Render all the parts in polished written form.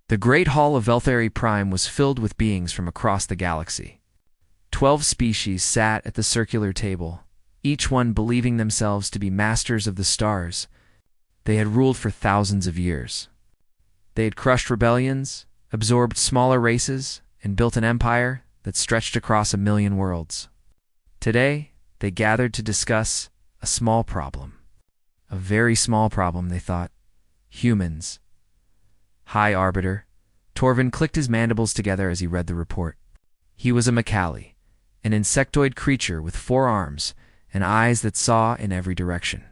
The Great Hall of Velthari Prime was filled with beings from across the galaxy. 12 species sat at the circular table, each one believing themselves to be masters of the stars. They had ruled for thousands of years. They had crushed rebellions, absorbed smaller races, and built an empire that stretched across 1,000,000 worlds. Today, they gathered to discuss a small problem. A very small problem, they thought. Humans. High Arbiter. Torvin clicked his mandibles together as he read the report. He was a Macali, an insectoid creature with 4 arms and eyes that saw in every direction.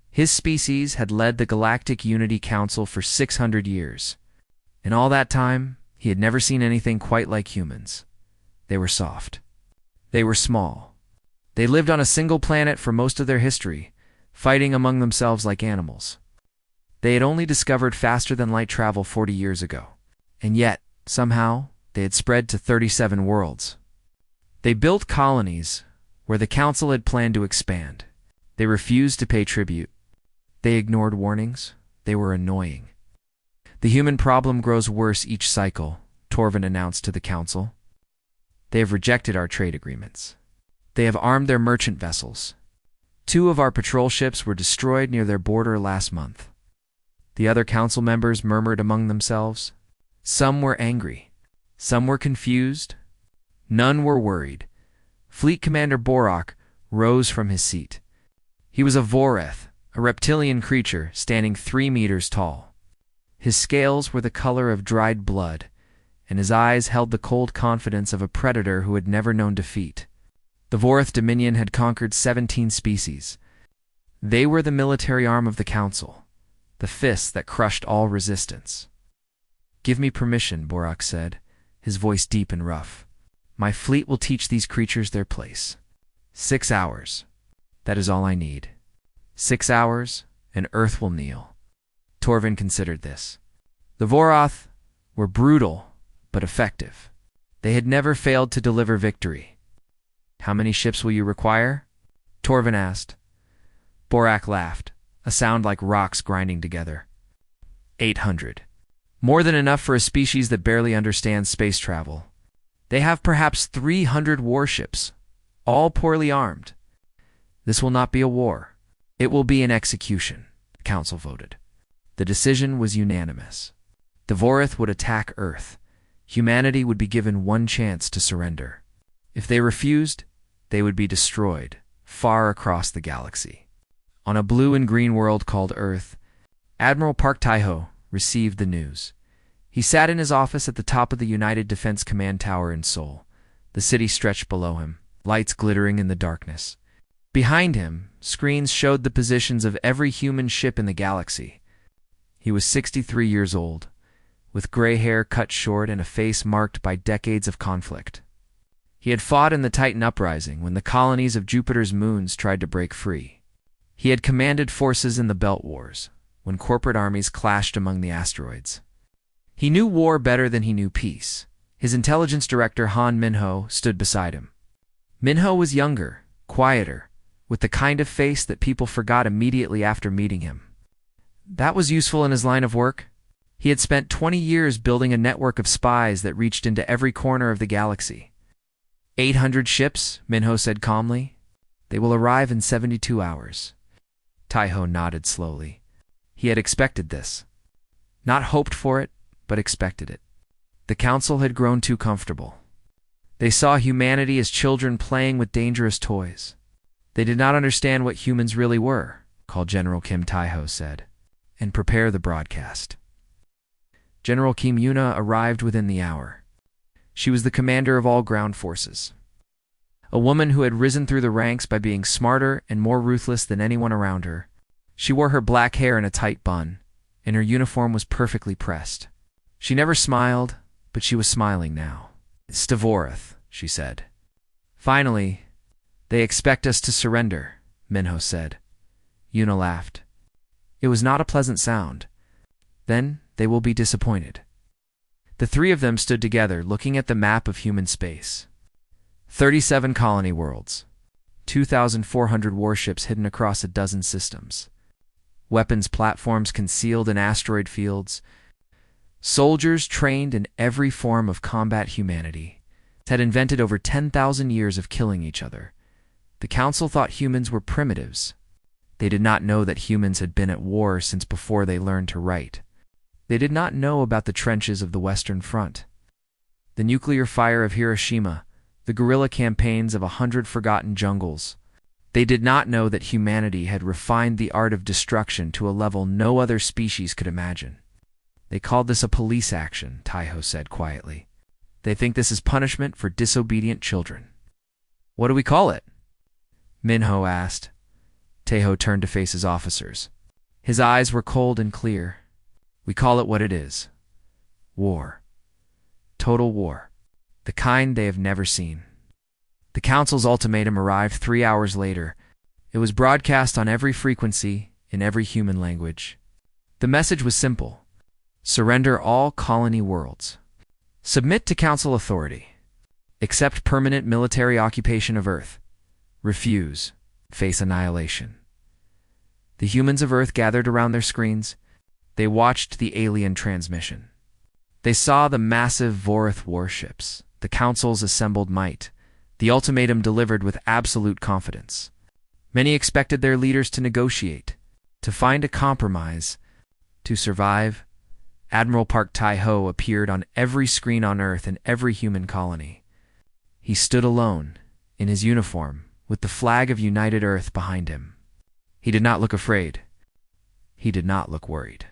His species had led the Galactic Unity Council for 600 years. In all that time, he had never seen anything quite like humans. They were soft. They were small. They lived on a single planet for most of their history, fighting among themselves like animals. They had only discovered faster-than-light travel 40 years ago, and yet, somehow, they had spread to 37 worlds. They built colonies where the Council had planned to expand. They refused to pay tribute. They ignored warnings. They were annoying. The human problem grows worse each cycle, Torvin announced to the Council. They have rejected our trade agreements. They have armed their merchant vessels. 2 of our patrol ships were destroyed near their border last month. The other council members murmured among themselves. Some were angry. Some were confused. None were worried. Fleet Commander Borak rose from his seat. He was a Voreth, a reptilian creature standing 3 meters tall. His scales were the color of dried blood, and his eyes held the cold confidence of a predator who had never known defeat. The Voreth Dominion had conquered 17 species. They were the military arm of the Council, the fists that crushed all resistance. "Give me permission," Borak said, his voice deep and rough. "My fleet will teach these creatures their place. 6 hours. That is all I need. 6 hours, and Earth will kneel." Torvin considered this. The Voroth were brutal, but effective. They had never failed to deliver victory. "How many ships will you require?" Torvin asked. Borak laughed, a sound like rocks grinding together. 800. More than enough for a species that barely understands space travel. They have perhaps 300 warships, all poorly armed. This will not be a war. It will be an execution, the Council voted. The decision was unanimous. The Voreth would attack Earth. Humanity would be given one chance to surrender. If they refused, they would be destroyed, far across the galaxy. On a blue and green world called Earth, Admiral Park Taiho received the news. He sat in his office at the top of the United Defense Command Tower in Seoul. The city stretched below him, lights glittering in the darkness. Behind him, screens showed the positions of every human ship in the galaxy. He was 63 years old, with gray hair cut short and a face marked by decades of conflict. He had fought in the Titan Uprising when the colonies of Jupiter's moons tried to break free. He had commanded forces in the Belt Wars, when corporate armies clashed among the asteroids. He knew war better than he knew peace. His intelligence director, Han Minho, stood beside him. Minho was younger, quieter, with the kind of face that people forgot immediately after meeting him. That was useful in his line of work. He had spent 20 years building a network of spies that reached into every corner of the galaxy. 800 ships, Minho said calmly. They will arrive in 72 hours. Taiho nodded slowly. He had expected this. Not hoped for it, but expected it. The Council had grown too comfortable. They saw humanity as children playing with dangerous toys. They did not understand what humans really were, called General Kim Taiho said, and prepare the broadcast. General Kim Yuna arrived within the hour. She was the commander of all ground forces. A woman who had risen through the ranks by being smarter and more ruthless than anyone around her. She wore her black hair in a tight bun, and her uniform was perfectly pressed. She never smiled, but she was smiling now. "It's Stavoreth," she said. "Finally, they expect us to surrender," Minho said. Yuna laughed. It was not a pleasant sound. Then they will be disappointed. The 3 of them stood together, looking at the map of human space. 37 colony worlds, 2,400 warships hidden across a dozen systems, weapons platforms concealed in asteroid fields, Soldiers trained in every form of combat humanity had invented over 10,000 years of killing each other. The council thought humans were primitives. They did not know that humans had been at war since before they learned to write. They did not know about the trenches of the Western Front, the nuclear fire of Hiroshima, the guerrilla campaigns of 100 forgotten jungles. They did not know that humanity had refined the art of destruction to a level no other species could imagine. They called this a police action, Taiho said quietly. They think this is punishment for disobedient children. What do we call it? Minho asked. Taiho turned to face his officers. His eyes were cold and clear. We call it what it is. War. Total war. The kind they have never seen. The council's ultimatum arrived 3 hours later. It was broadcast on every frequency, in every human language. The message was simple. Surrender all colony worlds. Submit to council authority. Accept permanent military occupation of Earth. Refuse. Face annihilation. The humans of Earth gathered around their screens. They watched the alien transmission. They saw the massive Vorath warships, the council's assembled might, the ultimatum delivered with absolute confidence. Many expected their leaders to negotiate, to find a compromise, to survive. Admiral Park Tai-ho appeared on every screen on Earth in every human colony. He stood alone, in his uniform, with the flag of United Earth behind him. He did not look afraid. He did not look worried.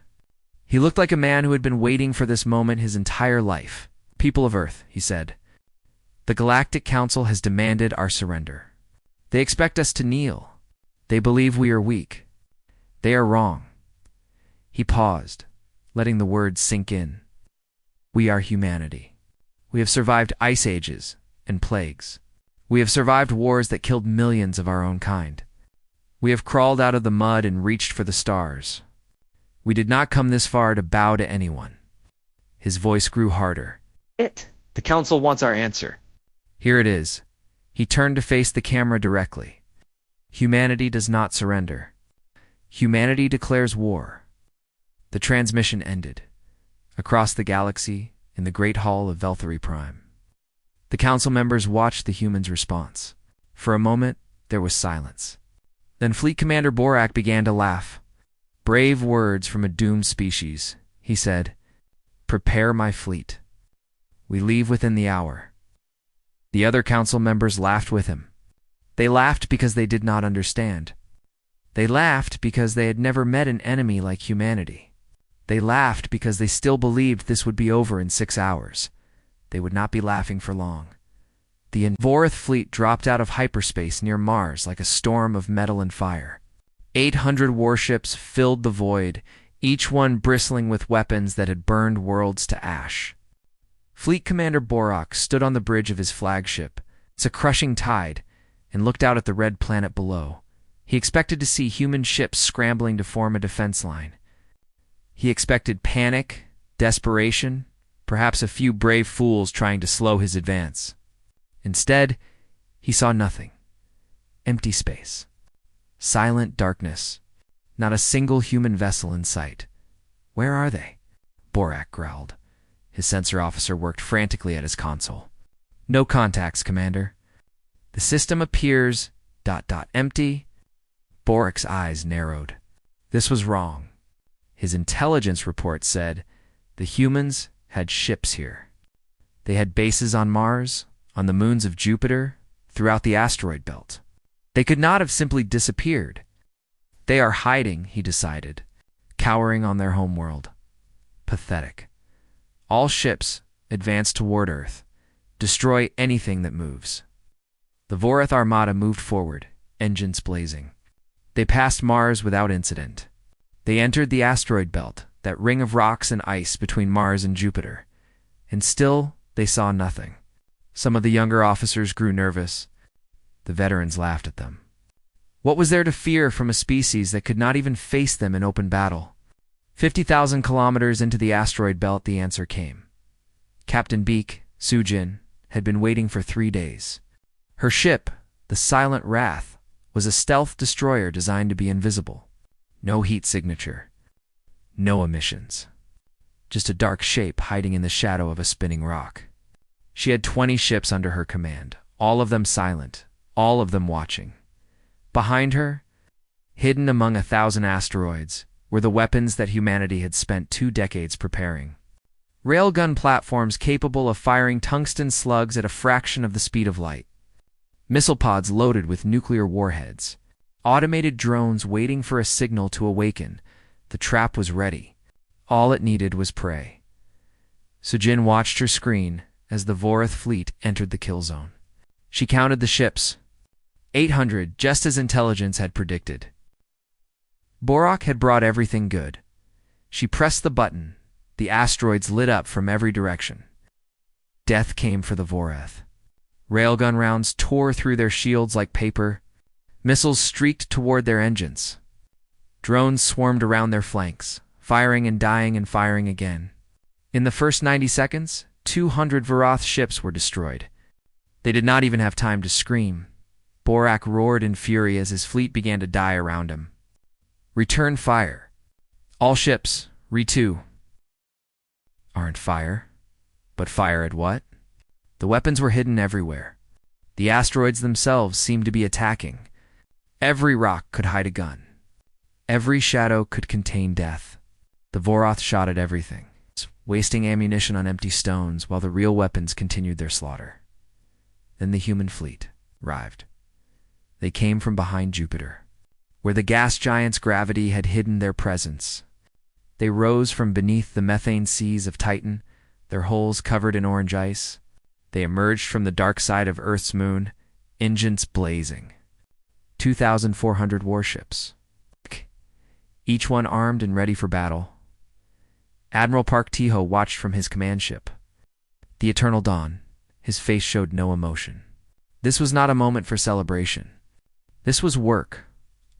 He looked like a man who had been waiting for this moment his entire life. People of Earth, he said, the Galactic Council has demanded our surrender. They expect us to kneel. They believe we are weak. They are wrong. He paused, letting the words sink in. We are humanity. We have survived ice ages and plagues. We have survived wars that killed millions of our own kind. We have crawled out of the mud and reached for the stars. We did not come this far to bow to anyone. His voice grew harder. The council wants our answer. Here it is. He turned to face the camera directly. Humanity does not surrender. Humanity declares war. The transmission ended. Across the galaxy, in the Great Hall of Velthary Prime. The council members watched the humans' response. For a moment, there was silence. Then Fleet Commander Borak began to laugh. Brave words from a doomed species, he said. Prepare my fleet. We leave within the hour. The other council members laughed with him. They laughed because they did not understand. They laughed because they had never met an enemy like humanity. They laughed because they still believed this would be over in 6 hours. They would not be laughing for long. The Vorath fleet dropped out of hyperspace near Mars like a storm of metal and fire. 800 warships filled the void, each one bristling with weapons that had burned worlds to ash. Fleet Commander Borak stood on the bridge of his flagship. It's a crushing tide, and looked out at the red planet below. He expected to see human ships scrambling to form a defense line. He expected panic, desperation, perhaps a few brave fools trying to slow his advance. Instead, he saw nothing. Empty space. Silent darkness. Not a single human vessel in sight. Where are they? Borak growled. His sensor officer worked frantically at his console. No contacts, Commander. The system appears... empty. Borak's eyes narrowed. This was wrong. His intelligence report said the humans had ships here. They had bases on Mars, on the moons of Jupiter, throughout the asteroid belt. They could not have simply disappeared. They are hiding, he decided, cowering on their homeworld. Pathetic. All ships advance toward Earth. Destroy anything that moves. The Vorath Armada moved forward, engines blazing. They passed Mars without incident. They entered the asteroid belt, that ring of rocks and ice between Mars and Jupiter. And still, they saw nothing. Some of the younger officers grew nervous. The veterans laughed at them. What was there to fear from a species that could not even face them in open battle? 50,000 kilometers into the asteroid belt, the answer came. Captain Beak, Sujin, had been waiting for 3 days. Her ship, the Silent Wrath, was a stealth destroyer designed to be invisible. No heat signature. No emissions. just a dark shape hiding in the shadow of a spinning rock. She had 20 ships under her command, all of them silent, all of them watching. Behind her, hidden among 1,000 asteroids, were the weapons that humanity had spent 2 decades preparing. Railgun platforms capable of firing tungsten slugs at a fraction of the speed of light. Missile pods loaded with nuclear warheads. Automated drones waiting for a signal to awaken. The trap was ready. All it needed was prey. Sujin watched her screen as the Vorath fleet entered the kill zone. She counted the ships. 800, just as intelligence had predicted. Borak had brought everything good. She pressed the button. The asteroids lit up from every direction. Death came for the Vorath. Railgun rounds tore through their shields like paper. Missiles streaked toward their engines. Drones swarmed around their flanks, firing and dying and firing again. In the first 90 seconds, 200 Vorath ships were destroyed. They did not even have time to scream. Borak roared in fury as his fleet began to die around him. Return fire. All ships, re-2. Aren't fire? But fire at what? The weapons were hidden everywhere. The asteroids themselves seemed to be attacking. Every rock could hide a gun. Every shadow could contain death. The Vorath shot at everything, wasting ammunition on empty stones while the real weapons continued their slaughter. Then the human fleet arrived. They came from behind Jupiter, where the gas giant's gravity had hidden their presence. They rose from beneath the methane seas of Titan, their hulls covered in orange ice. They emerged from the dark side of Earth's moon, engines blazing. 2,400 warships, each one armed and ready for battle. Admiral Park Tiho watched from his command ship. The eternal dawn, his face showed no emotion. This was not a moment for celebration. This was work.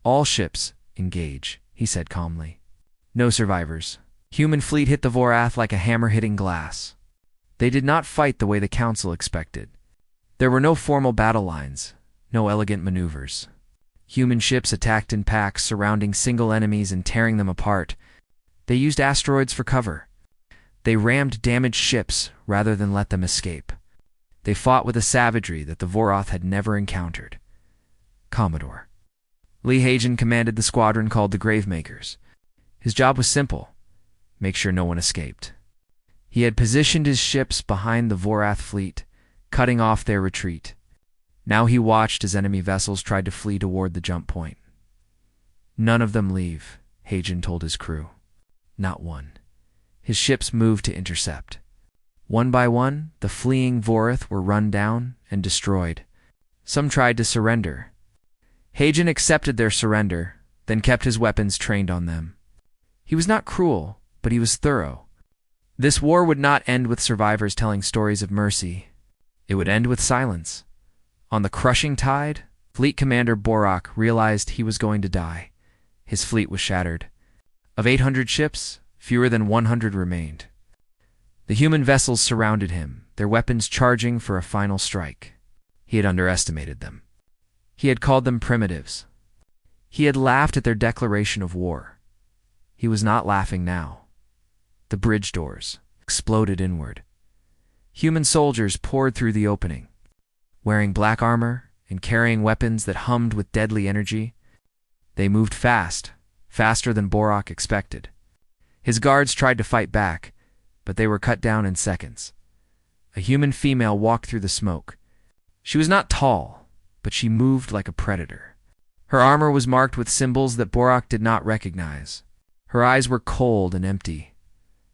All ships, engage, he said calmly. No survivors. Human fleet hit the Vorath like a hammer hitting glass. They did not fight the way the Council expected. There were no formal battle lines, no elegant maneuvers. Human ships attacked in packs, surrounding single enemies and tearing them apart. They used asteroids for cover. They rammed damaged ships rather than let them escape. They fought with a savagery that the Vorath had never encountered. Commodore Lee Hagen commanded the squadron called the Gravemakers. His job was simple: make sure no one escaped. He had positioned his ships behind the Vorath fleet, cutting off their retreat. Now he watched as enemy vessels tried to flee toward the jump point. None of them leave, Hagen told his crew. Not one. His ships moved to intercept. One by one, the fleeing Vorath were run down and destroyed. Some tried to surrender. Hagen accepted their surrender, then kept his weapons trained on them. He was not cruel, but he was thorough. This war would not end with survivors telling stories of mercy. It would end with silence. On the crushing tide, Fleet Commander Borak realized he was going to die. His fleet was shattered. Of 800 ships, fewer than 100 remained. The human vessels surrounded him, their weapons charging for a final strike. He had underestimated them. He had called them primitives. He had laughed at their declaration of war. He was not laughing now. The bridge doors exploded inward. Human soldiers poured through the opening, wearing black armor and carrying weapons that hummed with deadly energy. They moved fast, faster than Borak expected. His guards tried to fight back, but they were cut down in seconds. A human female walked through the smoke. She was not tall, but she moved like a predator. Her armor was marked with symbols that Borak did not recognize. Her eyes were cold and empty.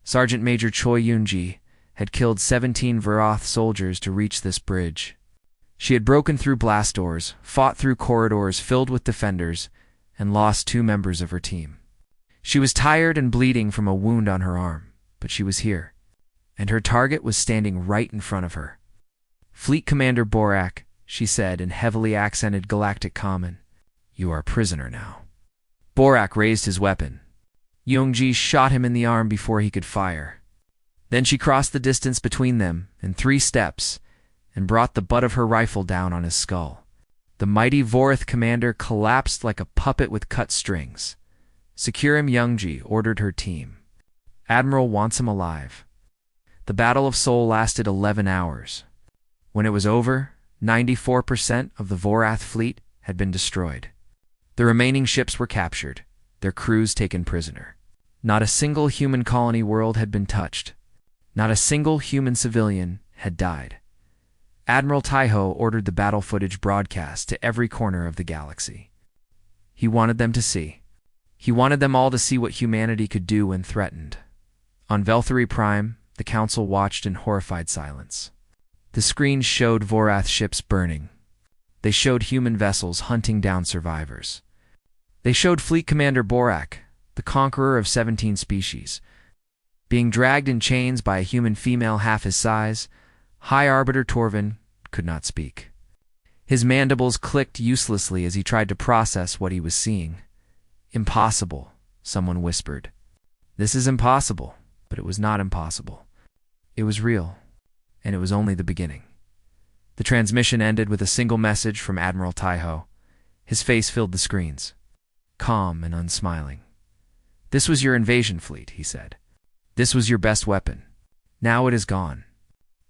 Sergeant Major Choi Yoon-ji had killed 17 Vorath soldiers to reach this bridge. She had broken through blast doors, fought through corridors filled with defenders, and lost 2 members of her team. She was tired and bleeding from a wound on her arm, but she was here, and her target was standing right in front of her. Fleet Commander Borak, she said in heavily accented Galactic Common, "You are a prisoner now." Borak raised his weapon. Yoon-ji shot him in the arm before he could fire. Then she crossed the distance between them in 3 steps and brought the butt of her rifle down on his skull. The mighty Vorath commander collapsed like a puppet with cut strings. "Secure him," Yoon-ji ordered her team. Admiral wants him alive. The Battle of Sol lasted 11 hours. When it was over, 94% of the Vorath fleet had been destroyed. The remaining ships were captured, their crews taken prisoner. Not a single human colony world had been touched. Not a single human civilian had died. Admiral Taiho ordered the battle footage broadcast to every corner of the galaxy. He wanted them to see. He wanted them all to see what humanity could do when threatened. On Velthari Prime, the Council watched in horrified silence. The screens showed Vorath ships burning. They showed human vessels hunting down survivors. They showed Fleet Commander Borak, the conqueror of 17 species, being dragged in chains by a human female half his size. High Arbiter Torvin could not speak. His mandibles clicked uselessly as he tried to process what he was seeing. Impossible, someone whispered. This is impossible, but it was not impossible. It was real, and it was only the beginning. The transmission ended with a single message from Admiral Taiho. His face filled the screens, calm and unsmiling. This was your invasion fleet, he said. This was your best weapon. Now it is gone.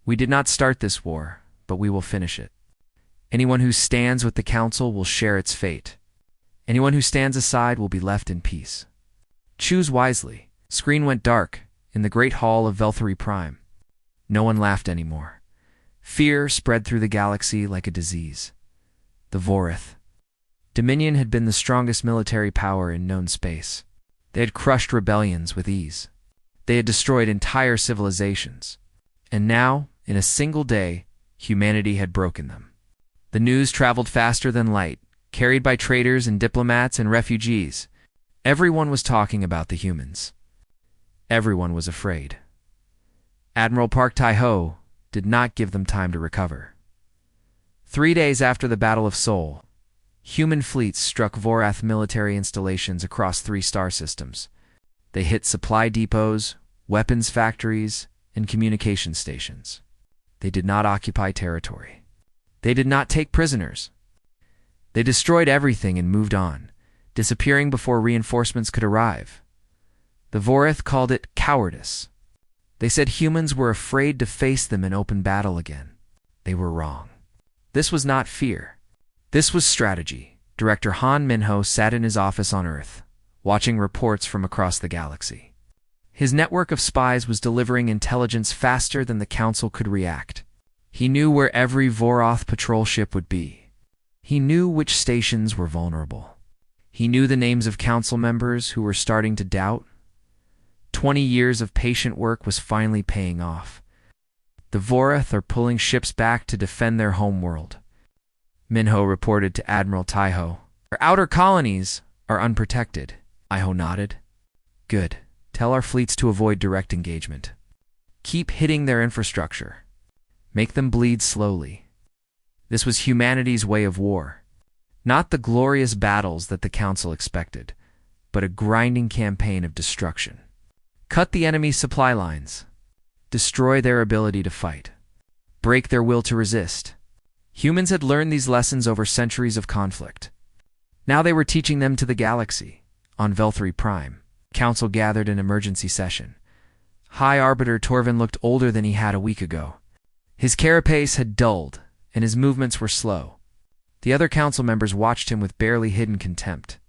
We did not start this war, but we will finish it. Anyone who stands with the Council will share its fate. Anyone who stands aside will be left in peace. Choose wisely. Screen went dark in the great hall of Velthari Prime. No one laughed anymore. Fear spread through the galaxy like a disease. The Vorath. Dominion had been the strongest military power in known space. They had crushed rebellions with ease. They had destroyed entire civilizations. And now, in a single day, humanity had broken them. The news traveled faster than light, carried by traders and diplomats and refugees. Everyone was talking about the humans. Everyone was afraid. Admiral Park Tai-ho did not give them time to recover. 3 days after the Battle of Sol, human fleets struck Vorath military installations across 3 star systems. They hit supply depots, weapons factories, and communication stations. They did not occupy territory. They did not take prisoners. They destroyed everything and moved on, disappearing before reinforcements could arrive. The Vorath called it cowardice. They said humans were afraid to face them in open battle again. They were wrong. This was not fear. This was strategy. Director Han Minho sat in his office on Earth, watching reports from across the galaxy. His network of spies was delivering intelligence faster than the Council could react. He knew where every Vorath patrol ship would be. He knew which stations were vulnerable. He knew the names of Council members who were starting to doubt. 20 years of patient work was finally paying off. The Vorath are pulling ships back to defend their homeworld. Minho reported to Admiral Taiho. Our outer colonies are unprotected. Taiho nodded. Good. Tell our fleets to avoid direct engagement. Keep hitting their infrastructure. Make them bleed slowly. This was humanity's way of war. Not the glorious battles that the Council expected, but a grinding campaign of destruction. Cut the enemy's supply lines. Destroy their ability to fight. Break their will to resist. Humans had learned these lessons over centuries of conflict. Now they were teaching them to the galaxy. On Velthari Prime, Council gathered an emergency session. High Arbiter Torvin looked older than he had a week ago. His carapace had dulled, and his movements were slow. The other Council members watched him with barely hidden contempt.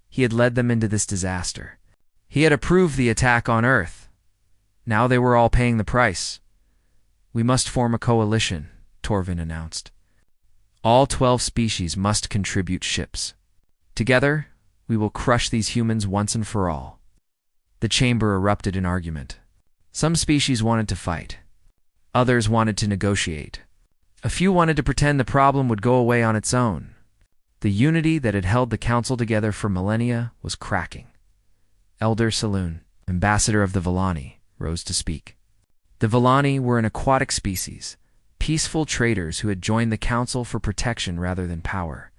He had led them into this disaster. He had approved the attack on Earth. Now they were all paying the price. We must form a coalition, Torvin announced. All 12 species must contribute ships. Together, we will crush these humans once and for all. The chamber erupted in argument. Some species wanted to fight. Others wanted to negotiate. A few wanted to pretend the problem would go away on its own. The unity that had held the Council together for millennia was cracking. Elder Saloon, ambassador of the Vaulat, rose to speak. The Vaulat were an aquatic species, peaceful traders who had joined the Council for protection rather than power.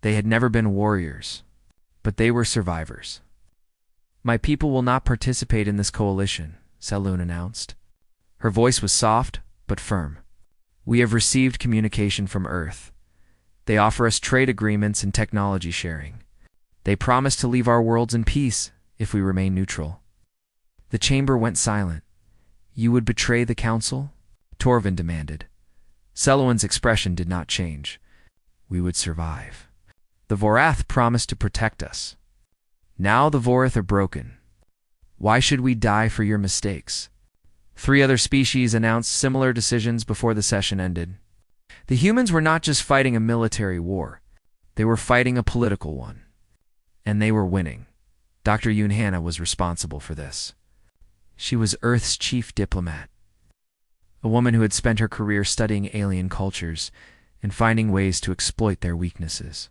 They had never been warriors, but they were survivors. My people will not participate in this coalition, Saloon announced. Her voice was soft, but firm. We have received communication from Earth. They offer us trade agreements and technology sharing. They promise to leave our worlds in peace if we remain neutral. The chamber went silent. "You would betray the council?" Torvin demanded. Selwyn's expression did not change. "We would survive. The Vorath promised to protect us. Now the Vorath are broken. Why should we die for your mistakes?" 3 other species announced similar decisions before the session ended. The humans were not just fighting a military war. They were fighting a political one. And they were winning. Dr. Yoon Hannah was responsible for this. She was Earth's chief diplomat, a woman who had spent her career studying alien cultures and finding ways to exploit their weaknesses.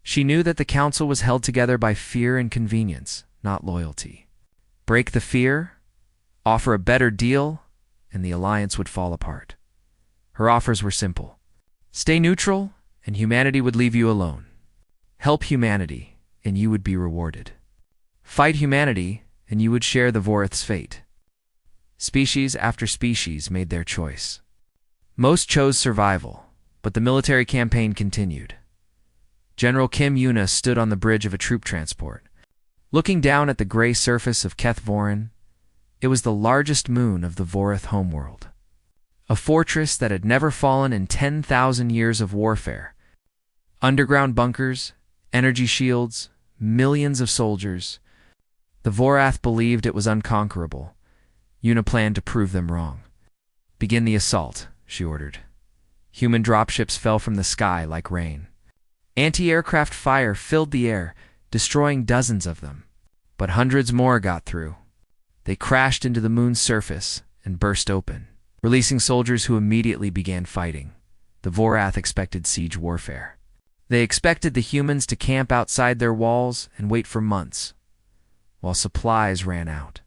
She knew that the council was held together by fear and convenience, not loyalty. Break the fear, offer a better deal, and the alliance would fall apart. Her offers were simple. Stay neutral, and humanity would leave you alone. Help humanity, and you would be rewarded. Fight humanity, and you would share the Vorath's fate. Species after species made their choice. Most chose survival, but the military campaign continued. General Kim Yuna stood on the bridge of a troop transport. Looking down at the gray surface of Keth Vorin, it was the largest moon of the Vorath homeworld. A fortress that had never fallen in 10,000 years of warfare. Underground bunkers, energy shields, millions of soldiers. The Vorath believed it was unconquerable. Yuna planned to prove them wrong. "Begin the assault," she ordered. Human dropships fell from the sky like rain. Anti-aircraft fire filled the air, destroying dozens of them. But hundreds more got through. They crashed into the moon's surface and burst open, releasing soldiers who immediately began fighting. The Vorath expected siege warfare. They expected the humans to camp outside their walls and wait for months, while supplies ran out.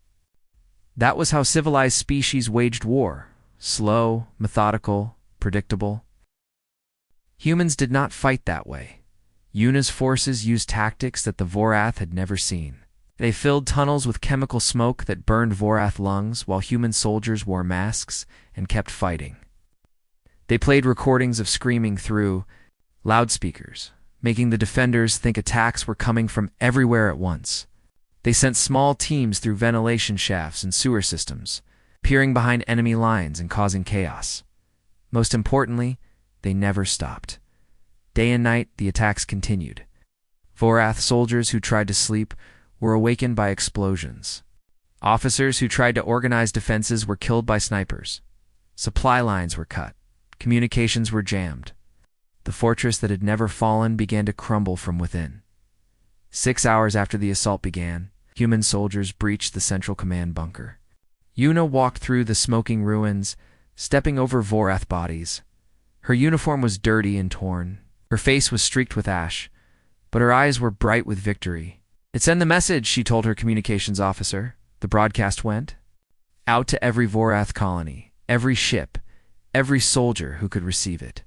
That was how civilized species waged war. Slow, methodical, predictable. Humans did not fight that way. Yuna's forces used tactics that the Vorath had never seen. They filled tunnels with chemical smoke that burned Vorath lungs while human soldiers wore masks and kept fighting. They played recordings of screaming through loudspeakers, making the defenders think attacks were coming from everywhere at once. They sent small teams through ventilation shafts and sewer systems, peering behind enemy lines and causing chaos. Most importantly, they never stopped. Day and night, the attacks continued. Vorath soldiers who tried to sleep were awakened by explosions. Officers who tried to organize defenses were killed by snipers. Supply lines were cut. Communications were jammed. The fortress that had never fallen began to crumble from within. 6 hours after the assault began, human soldiers breached the central command bunker. Yuna walked through the smoking ruins, stepping over Vorath bodies. Her uniform was dirty and torn. Her face was streaked with ash, but her eyes were bright with victory. "Send the message," she told her communications officer. The broadcast went out to every Vorath colony, every ship, every soldier who could receive it.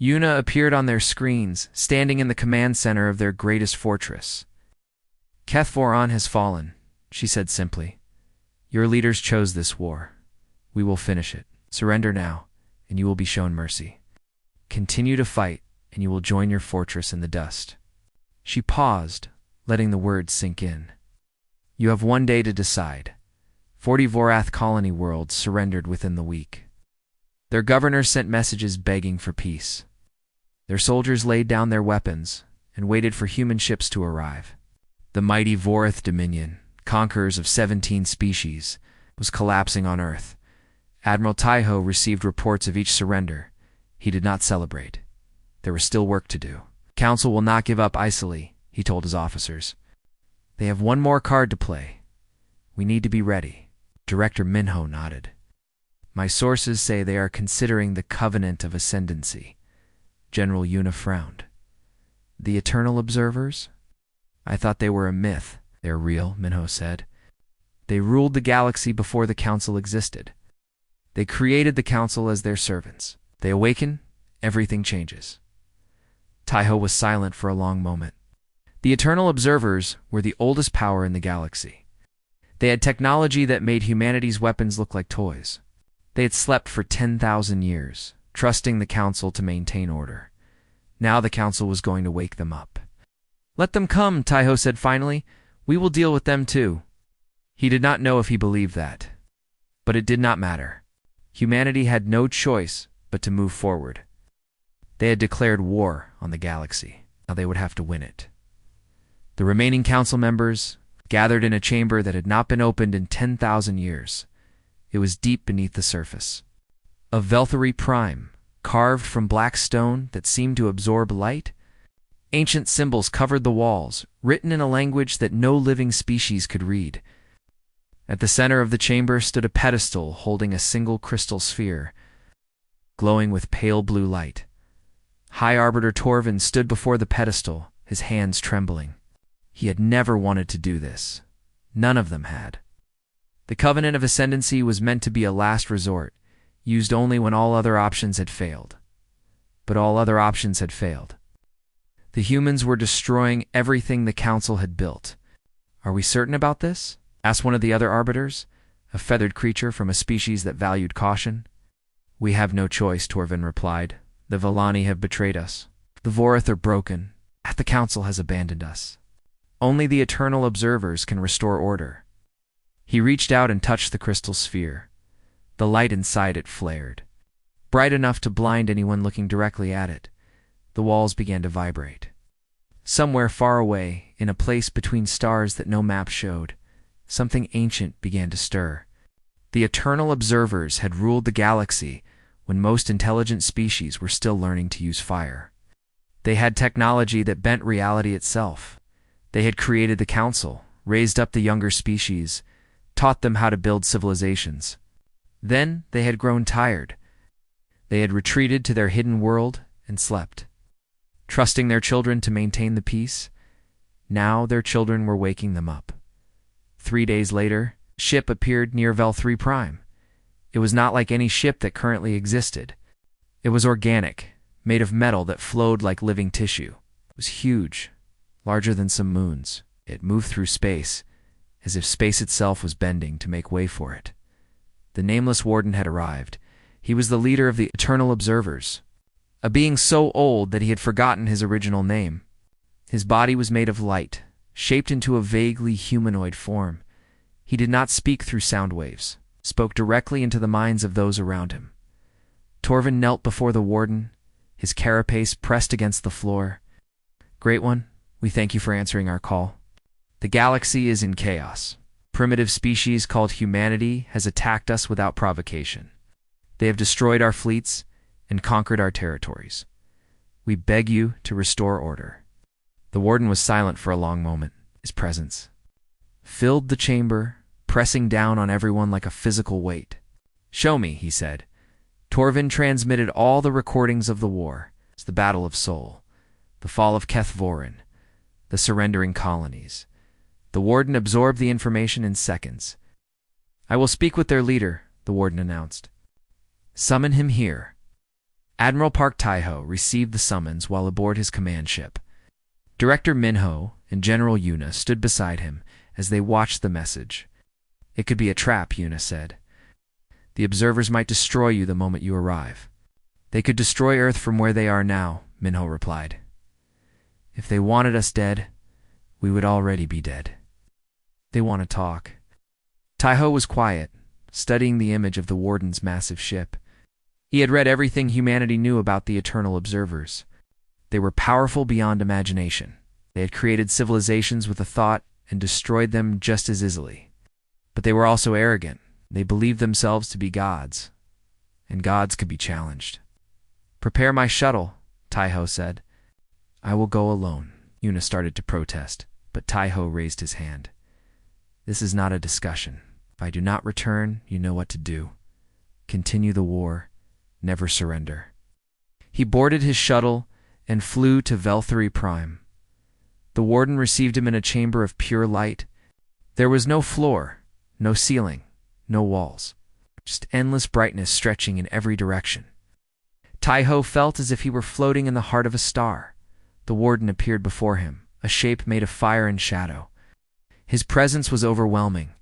Yuna appeared on their screens, standing in the command center of their greatest fortress. "Keth Voron has fallen," she said simply. "Your leaders chose this war. We will finish it. Surrender now, and you will be shown mercy. Continue to fight, and you will join your fortress in the dust." She paused, letting the words sink in. "You have 1 day to decide." 40 Vorath colony worlds surrendered within the week. Their governors sent messages begging for peace. Their soldiers laid down their weapons and waited for human ships to arrive. The mighty Vorath Dominion, conquerors of 17 species, was collapsing on Earth. Admiral Taiho received reports of each surrender. He did not celebrate. There was still work to do. "Council will not give up easily," he told his officers. "They have one more card to play. We need to be ready." Director Minho nodded. "My sources say they are considering the Covenant of Ascendancy." General Yuna frowned. "The Eternal Observers? I thought they were a myth." "They're real," Minho said. "They ruled the galaxy before the Council existed. They created the Council as their servants. They awaken, everything changes." Taiho was silent for a long moment. The Eternal Observers were the oldest power in the galaxy. They had technology that made humanity's weapons look like toys. They had slept for 10,000 years, trusting the Council to maintain order. Now the Council was going to wake them up. "Let them come," Taiho said finally. "We will deal with them too." He did not know if he believed that. But it did not matter. Humanity had no choice but to move forward. They had declared war on the galaxy. Now they would have to win it. The remaining council members gathered in a chamber that had not been opened in 10,000 years. It was deep beneath the surface. A Velthary Prime, carved from black stone that seemed to absorb light. Ancient symbols covered the walls, written in a language that no living species could read. At the center of the chamber stood a pedestal holding a single crystal sphere, glowing with pale blue light. High Arbiter Torvin stood before the pedestal, his hands trembling. He had never wanted to do this. None of them had. The Covenant of Ascendancy was meant to be a last resort, used only when all other options had failed. But all other options had failed. The humans were destroying everything the Council had built. "Are we certain about this?" asked one of the other arbiters, a feathered creature from a species that valued caution. "We have no choice," Torvin replied. "The Vaulat have betrayed us. The Vorath are broken. The Council has abandoned us. Only the eternal observers can restore order." He reached out and touched the crystal sphere. The light inside it flared, bright enough to blind anyone looking directly at it. The walls began to vibrate. Somewhere far away, in a place between stars that no map showed, something ancient began to stir. The eternal observers had ruled the galaxy when most intelligent species were still learning to use fire. They had technology that bent reality itself. They had created the Council, raised up the younger species, taught them how to build civilizations. Then they had grown tired. They had retreated to their hidden world and slept, trusting their children to maintain the peace. Now their children were waking them up. 3 days later, a ship appeared near Velthary Prime. It was not like any ship that currently existed. It was organic, made of metal that flowed like living tissue. It was huge, larger than some moons. It moved through space, as if space itself was bending to make way for it. The nameless warden had arrived. He was the leader of the Eternal Observers, a being so old that he had forgotten his original name. His body was made of light, shaped into a vaguely humanoid form. He did not speak through sound waves, spoke directly into the minds of those around him. Torvin knelt before the warden, his carapace pressed against the floor. "Great One, we thank you for answering our call. The galaxy is in chaos. Primitive species called humanity has attacked us without provocation. They have destroyed our fleets and conquered our territories. We beg you to restore order." The warden was silent for a long moment. His presence filled the chamber, pressing down on everyone like a physical weight. "Show me," he said. Torvin transmitted all the recordings of the war, the Battle of Sol, the fall of Keth Vorin, the surrendering colonies. The warden absorbed the information in seconds. "I will speak with their leader," the warden announced. "Summon him here." Admiral Park Taiho received the summons while aboard his command ship. Director Minho and General Yuna stood beside him as they watched the message. "It could be a trap," Yuna said. "The observers might destroy you the moment you arrive." "They could destroy Earth from where they are now," Minho replied. "If they wanted us dead, we would already be dead. They want to talk." Taiho was quiet, studying the image of the warden's massive ship. He had read everything humanity knew about the Eternal Observers. They were powerful beyond imagination. They had created civilizations with a thought and destroyed them just as easily. But they were also arrogant. They believed themselves to be gods, and gods could be challenged. "Prepare my shuttle," Taiho said. "I will go alone." Yuna started to protest, but Taiho raised his hand. "This is not a discussion. If I do not return, you know what to do. Continue the war. Never surrender." He boarded his shuttle and flew to Velthary Prime. The warden received him in a chamber of pure light. There was no floor, no ceiling, no walls, just endless brightness stretching in every direction. Taiho felt as if he were floating in the heart of a star. The warden appeared before him, a shape made of fire and shadow. His presence was overwhelming.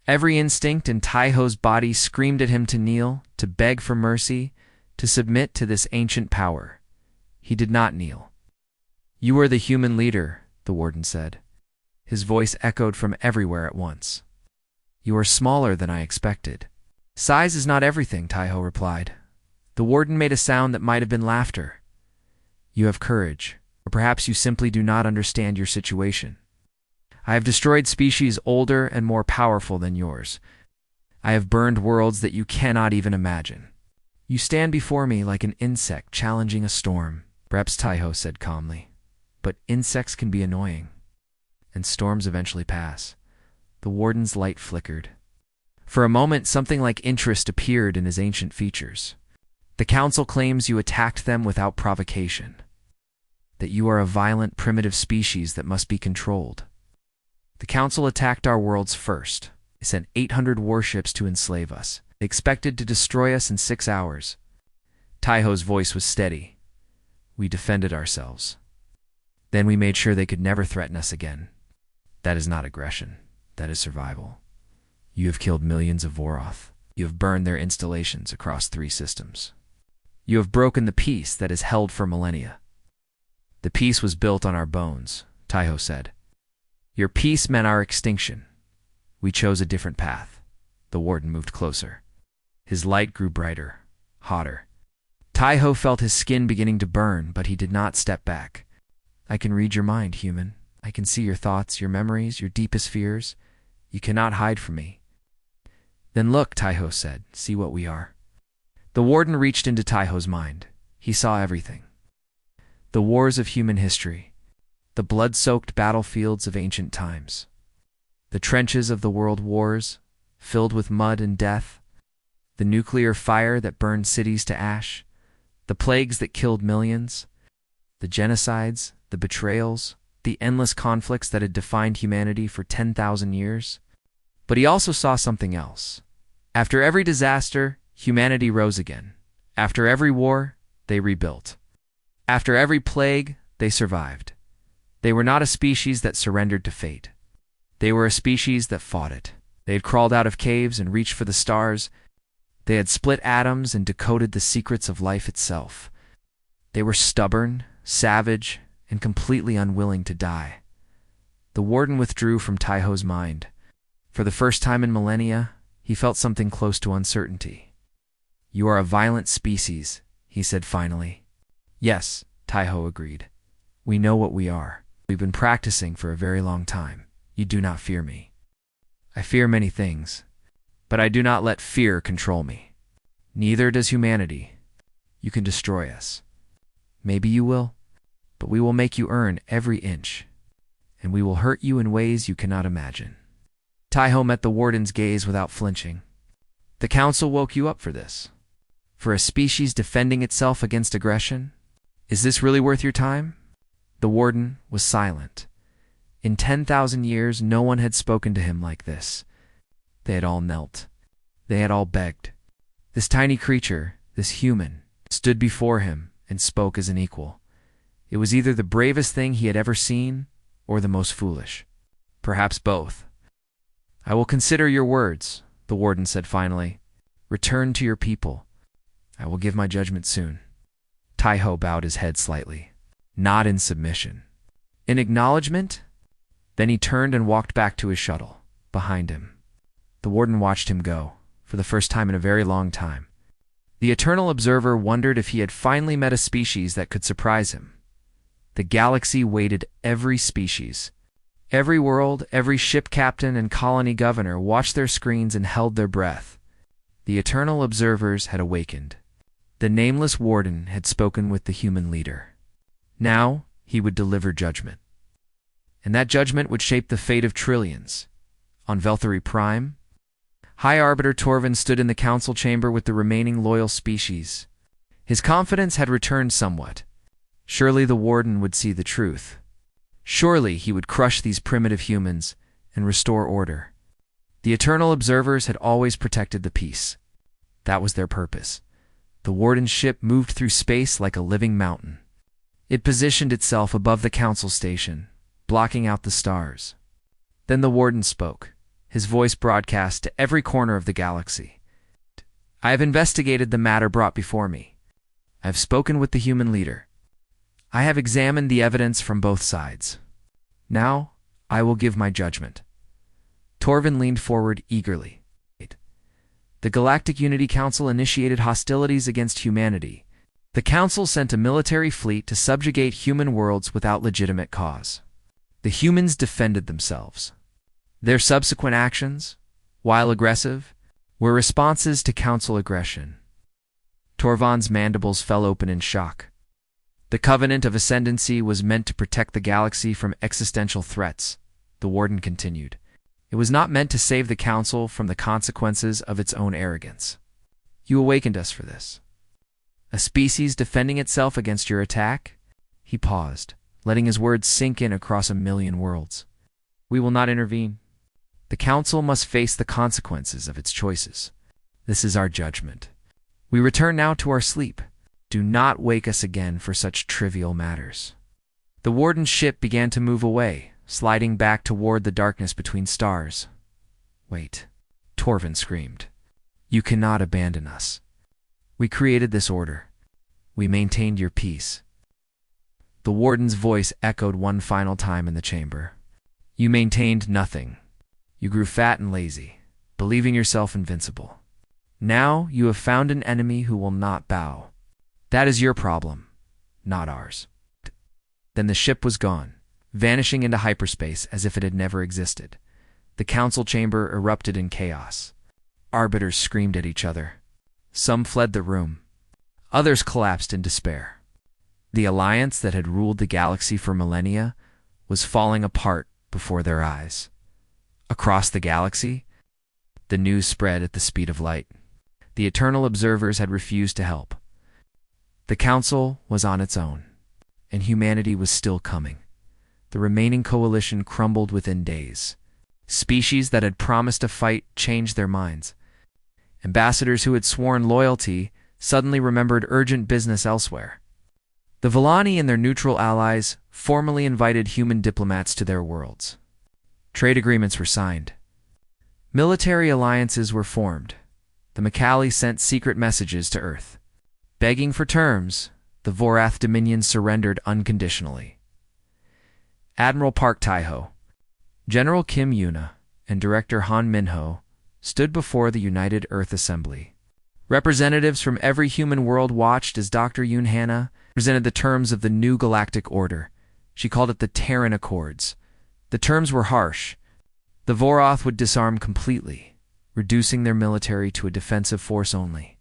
Every instinct in Taiho's body screamed at him to kneel, to beg for mercy, to submit to this ancient power. He did not kneel. "You are the human leader," the warden said. His voice echoed from everywhere at once. You are smaller than I expected. Size is not everything, Taiho replied. The warden made a sound that might have been laughter. You have courage, or perhaps you simply do not understand your situation. I have destroyed species older and more powerful than yours. I have burned worlds that you cannot even imagine. You stand before me like an insect challenging a storm, perhaps Taiho said calmly. But insects can be annoying. And storms eventually pass. The warden's light flickered. For a moment, something like interest appeared in his ancient features. The council claims you attacked them without provocation. That you are a violent, primitive species that must be controlled. The council attacked our worlds first. They sent 800 warships to enslave us. They expected to destroy us in 6 hours. Taiho's voice was steady. We defended ourselves. Then we made sure they could never threaten us again. That is not aggression. That is survival. You have killed millions of Voroth. You have burned their installations across 3 systems. You have broken the peace that is held for millennia. The peace was built on our bones, Taiho said. Your peace meant our extinction. We chose a different path. The warden moved closer. His light grew brighter, hotter. Taiho felt his skin beginning to burn, but he did not step back. I can read your mind, human. I can see your thoughts, your memories, your deepest fears. You cannot hide from me. Then look, Taiho said. See what we are. The warden reached into Taiho's mind. He saw everything. The wars of human history. The blood-soaked battlefields of ancient times. The trenches of the world wars, filled with mud and death. The nuclear fire that burned cities to ash. The plagues that killed millions. The genocides, the betrayals, the endless conflicts that had defined humanity for 10,000 years. But he also saw something else. After every disaster, humanity rose again. After every war, they rebuilt. After every plague, they survived. They were not a species that surrendered to fate. They were a species that fought it. They had crawled out of caves and reached for the stars. They had split atoms and decoded the secrets of life itself. They were stubborn, savage, and completely unwilling to die. The warden withdrew from Taiho's mind. For the first time in millennia, he felt something close to uncertainty. You are a violent species, he said finally. Yes, Taiho agreed. We know what we are. We've been practicing for a very long time. You do not fear me. I fear many things, but I do not let fear control me. Neither does humanity. You can destroy us. Maybe you will, but we will make you earn every inch, and we will hurt you in ways you cannot imagine. Taiho met the warden's gaze without flinching. The council woke you up for this? For a species defending itself against aggression? Is this really worth your time? The warden was silent. In 10,000 years, no one had spoken to him like this. They had all knelt. They had all begged. This tiny creature, this human, stood before him and spoke as an equal. It was either the bravest thing he had ever seen or the most foolish. Perhaps both. I will consider your words, the warden said finally. Return to your people. I will give my judgment soon. Taiho bowed his head slightly, not in submission. In acknowledgement? Then he turned and walked back to his shuttle, behind him. The warden watched him go, for the first time in a very long time. The eternal observer wondered if he had finally met a species that could surprise him. The galaxy waited every species. Every world, every ship captain and colony governor watched their screens and held their breath. The eternal observers had awakened. The nameless warden had spoken with the human leader. Now he would deliver judgment. And that judgment would shape the fate of trillions. On Velthari Prime, High Arbiter Torvin stood in the council chamber with the remaining loyal species. His confidence had returned somewhat. Surely the warden would see the truth. Surely he would crush these primitive humans and restore order. The eternal observers had always protected the peace. That was their purpose. The warden's ship moved through space like a living mountain. It positioned itself above the council station, blocking out the stars. Then the warden spoke, his voice broadcast to every corner of the galaxy. I have investigated the matter brought before me. I have spoken with the human leader. I have examined the evidence from both sides. Now, I will give my judgment. Torvin leaned forward eagerly. The Galactic Unity Council initiated hostilities against humanity. The Council sent a military fleet to subjugate human worlds without legitimate cause. The humans defended themselves. Their subsequent actions, while aggressive, were responses to Council aggression. Torvan's mandibles fell open in shock. The Covenant of Ascendancy was meant to protect the galaxy from existential threats, the Warden continued. It was not meant to save the Council from the consequences of its own arrogance. You awakened us for this. A species defending itself against your attack? He paused, letting his words sink in across 1,000,000 worlds. We will not intervene. The Council must face the consequences of its choices. This is our judgment. We return now to our sleep. Do not wake us again for such trivial matters. The Warden's ship began to move away, sliding back toward the darkness between stars. Wait, Torvin screamed. You cannot abandon us. We created this order. We maintained your peace. The Warden's voice echoed one final time in the chamber. You maintained nothing. You grew fat and lazy, believing yourself invincible. Now you have found an enemy who will not bow. That is your problem, not ours. Then the ship was gone, vanishing into hyperspace as if it had never existed. The Council chamber erupted in chaos. Arbiters screamed at each other. Some fled the room. Others collapsed in despair. The alliance that had ruled the galaxy for millennia was falling apart before their eyes. Across the galaxy, the news spread at the speed of light. The eternal observers had refused to help. The Council was on its own, and humanity was still coming. The remaining coalition crumbled within days. Species that had promised a fight changed their minds. Ambassadors who had sworn loyalty suddenly remembered urgent business elsewhere. The Vaulat and their neutral allies formally invited human diplomats to their worlds. Trade agreements were signed. Military alliances were formed. The Macali sent secret messages to Earth. Begging for terms, the Vorath Dominion surrendered unconditionally. Admiral Park Taiho, General Kim Yuna, and Director Han Minho stood before the United Earth Assembly. Representatives from every human world watched as Dr. Yoon Hannah presented the terms of the new galactic order. She called it the Terran Accords. The terms were harsh. The Vorath would disarm completely, reducing their military to a defensive force only.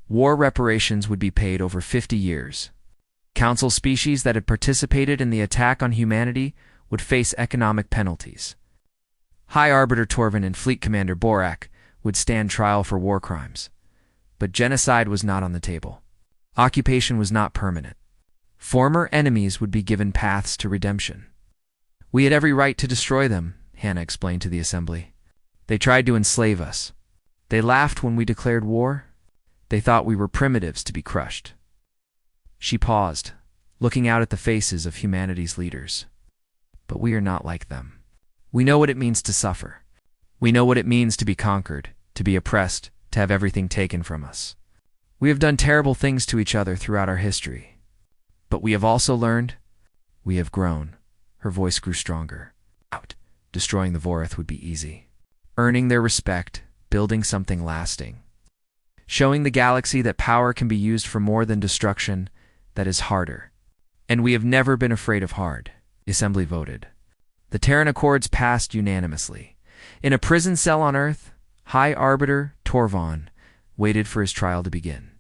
War reparations would be paid over 50 years. Council species that had participated in the attack on humanity would face economic penalties. High Arbiter Torvin and Fleet Commander Borak would stand trial for war crimes. But genocide was not on the table. Occupation was not permanent. Former enemies would be given paths to redemption. We had every right to destroy them, Hannah explained to the assembly. They tried to enslave us. They laughed when we declared war. They thought we were primitives to be crushed. She paused, looking out at the faces of humanity's leaders. But we are not like them. We know what it means to suffer. We know what it means to be conquered, to be oppressed, to have everything taken from us. We have done terrible things to each other throughout our history. But we have also learned. We have grown. Her voice grew stronger. Destroying the Vorath would be easy. Earning their respect, building something lasting. Showing the galaxy that power can be used for more than destruction, that is harder. And we have never been afraid of hard. The assembly voted. The Terran Accords passed unanimously. In a prison cell on Earth, High Arbiter Torvan waited for his trial to begin.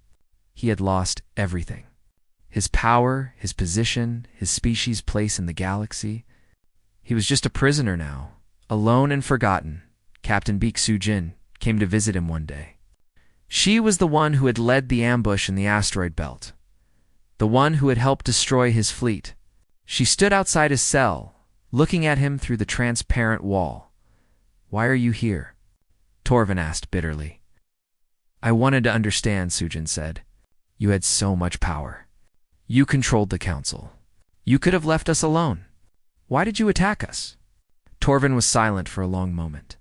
He had lost everything. His power, his position, his species' place in the galaxy. He was just a prisoner now, alone and forgotten. Captain Beek Soo-jin came to visit him one day. She was the one who had led the ambush in the asteroid belt, the one who had helped destroy his fleet. She stood outside his cell, looking at him through the transparent wall. Why are you here? Torvin asked bitterly. I wanted to understand, Soo-jin said. You had so much power. You controlled the council. You could have left us alone. Why did you attack us? Torvin was silent for a long moment.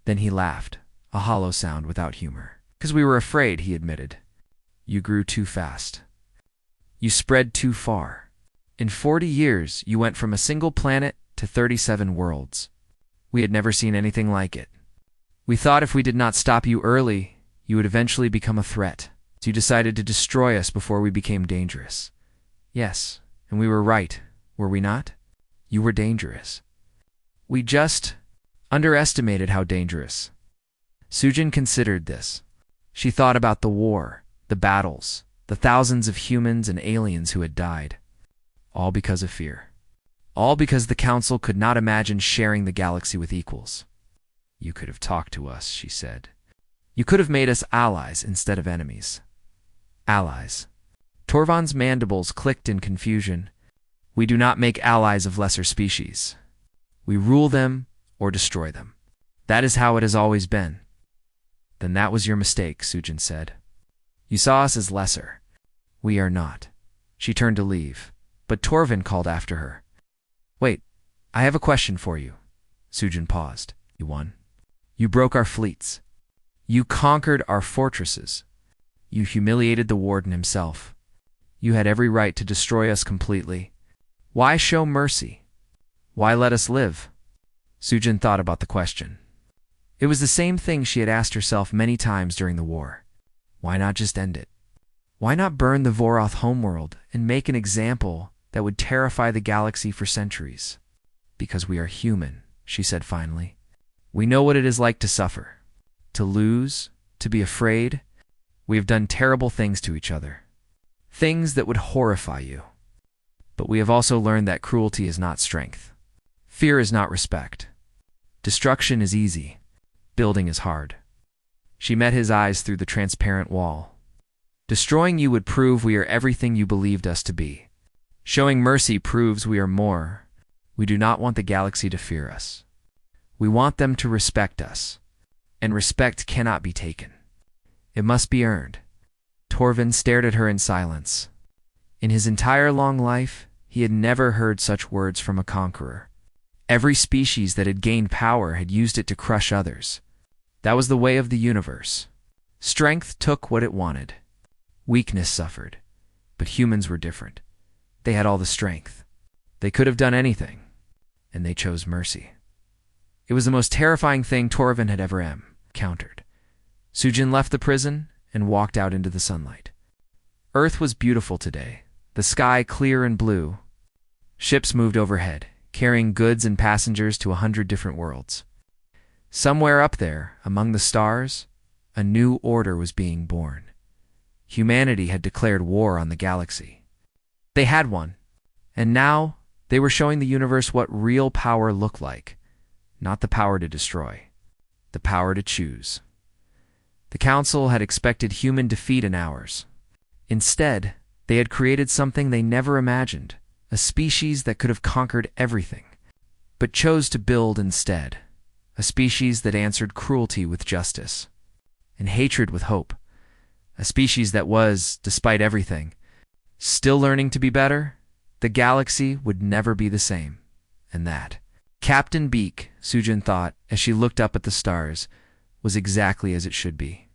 Then he laughed, a hollow sound without humor. Because we were afraid, he admitted. You grew too fast. You spread too far. In 40 years, you went from a single planet to 37 worlds. We had never seen anything like it. We thought if we did not stop you early, you would eventually become a threat. So you decided to destroy us before we became dangerous. Yes, and we were right, were we not? You were dangerous. We just underestimated how dangerous. Sujin considered this. She thought about the war, the battles, the thousands of humans and aliens who had died. All because of fear. All because the Council could not imagine sharing the galaxy with equals. You could have talked to us, she said. You could have made us allies instead of enemies. Allies. Torvan's mandibles clicked in confusion. We do not make allies of lesser species. We rule them or destroy them. That is how it has always been. Then that was your mistake, Sujin said. You saw us as lesser. We are not. She turned to leave, but Torvin called after her. Wait, I have a question for you. Sujin paused. You won. You broke our fleets. You conquered our fortresses. You humiliated the warden himself. You had every right to destroy us completely. Why show mercy? Why let us live? Sujin thought about the question. It was the same thing she had asked herself many times during the war. Why not just end it? Why not burn the Voroth homeworld and make an example that would terrify the galaxy for centuries? Because we are human, she said finally. We know what it is like to suffer, to lose, to be afraid. We have done terrible things to each other, things that would horrify you. But we have also learned that cruelty is not strength. Fear is not respect. Destruction is easy. Building is hard. She met his eyes through the transparent wall. Destroying you would prove we are everything you believed us to be. Showing mercy proves we are more. We do not want the galaxy to fear us. We want them to respect us. And respect cannot be taken. It must be earned. Torvin stared at her in silence. In his entire long life, he had never heard such words from a conqueror. Every species that had gained power had used it to crush others. That was the way of the universe. Strength took what it wanted. Weakness suffered. But humans were different. They had all the strength. They could have done anything. And they chose mercy. It was the most terrifying thing Torvin had ever encountered. Sujin left the prison and walked out into the sunlight. Earth was beautiful today, the sky clear and blue. Ships moved overhead, carrying goods and passengers to 100 different worlds. Somewhere up there, among the stars, a new order was being born. Humanity had declared war on the galaxy. They had won, and now they were showing the universe what real power looked like. Not the power to destroy, the power to choose. The Council had expected human defeat in ours. Instead, they had created something they never imagined, a species that could have conquered everything, but chose to build instead, a species that answered cruelty with justice, and hatred with hope, a species that was, despite everything, still learning to be better. The galaxy would never be the same, and that Captain Beak, Sujin thought as she looked up at the stars, was exactly as it should be.